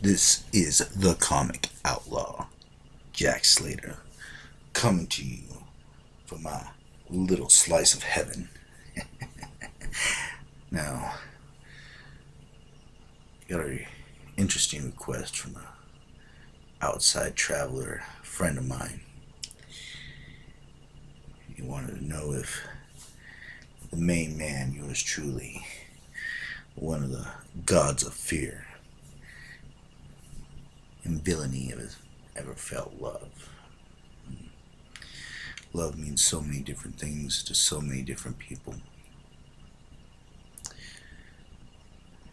This is the Comic Outlaw, Jack Slater, coming to you from my little slice of heaven. Now, got a interesting request from an outside traveler friend of mine. He wanted to know if the main man, yours truly, one of the gods of fear and villainy, has ever felt love. Love means so many different things to so many different people.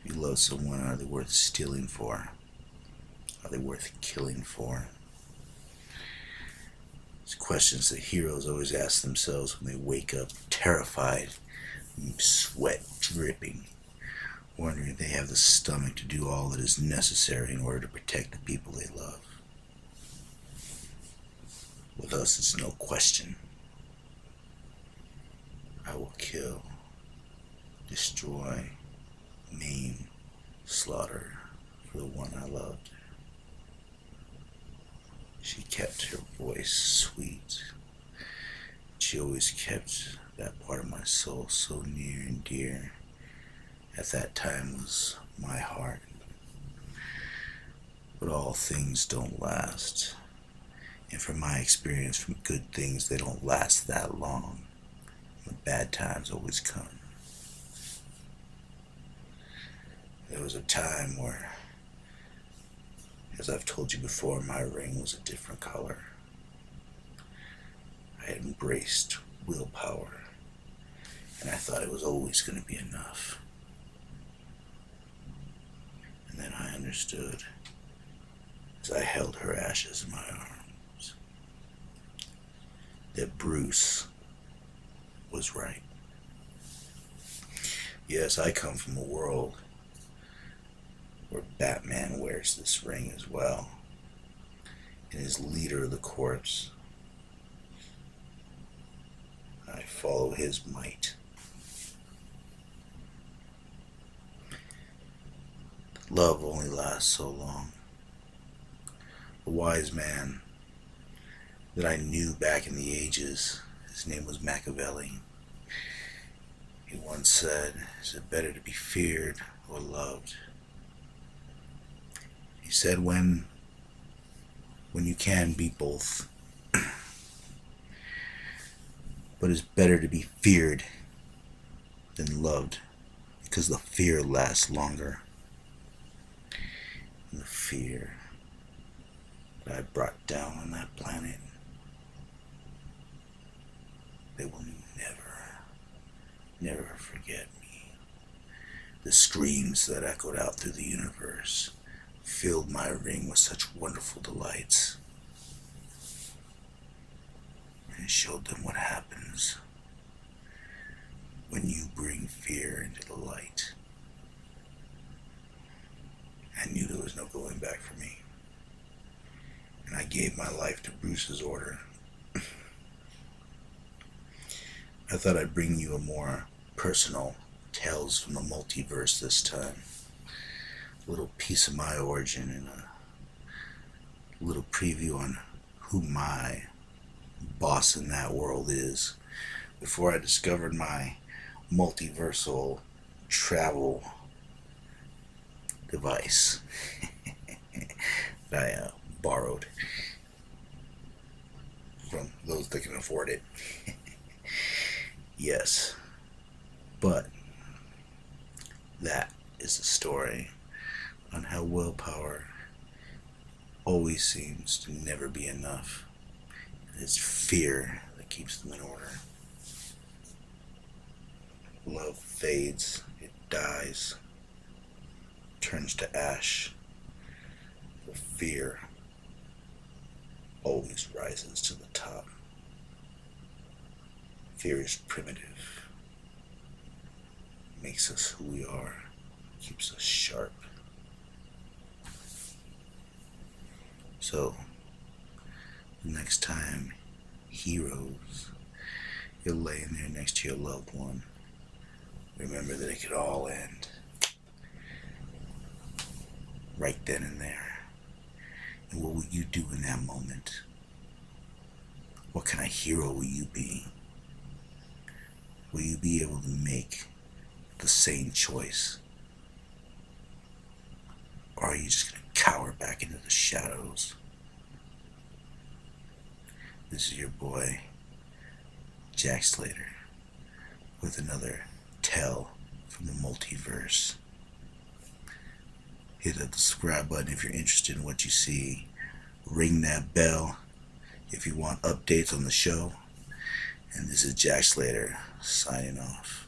If you love someone, are they worth stealing for? Are they worth killing for? It's questions that heroes always ask themselves when they wake up terrified, sweat dripping, wondering if they have the stomach to do all that is necessary in order to protect the people they love. With us, it's no question. I will kill, destroy, maim, slaughter for the one I loved. She kept her voice sweet. She always kept that part of my soul so near and dear. At that time was my heart. But all things don't last. And from my experience, from good things, they don't last that long. The bad times always come. There was a time where, as I've told you before, my ring was a different color. I had embraced willpower, and I thought it was always going to be enough. And then I understood as I held her ashes in my arms that Bruce was right. Yes, I come from a world where Batman wears this ring as well and is leader of the corps. I follow his might. Love only lasts so long. A wise man that I knew back in the ages, his name was Machiavelli. He once said, is it better to be feared or loved? He said when you can be both. But it's better to be feared than loved, because the fear lasts longer. And the fear that I brought down on that planet, they will never forget me. The screams that echoed out through the universe filled my ring with such wonderful delights. And showed them what happens when you bring fear into the light. I knew there was no going back for me. And I gave my life to Bruce's order. I thought I'd bring you a more personal Tales from the Multiverse this time. A little piece of my origin and a little preview on who my boss in that world is before I discovered my multiversal travel device that I borrowed from those that can afford it. Yes, but that is a story on how willpower always seems to never be enough. It's fear that keeps them in order. Love fades, it dies, turns to ash. The fear always rises to the top. Fear is primitive, makes us who we are, keeps us sharp. So, the next time heroes, you're laying there next to your loved one, remember that it could all end right then and there? And what will you do in that moment? What kind of hero will you be? Will you be able to make the same choice? Or are you just going to cower back into the shadows? This is your boy, Jack Slater, with another tell from the multiverse. Hit the subscribe button if you're interested in what you see. Ring that bell if you want updates on the show. And this is Jack Slater signing off.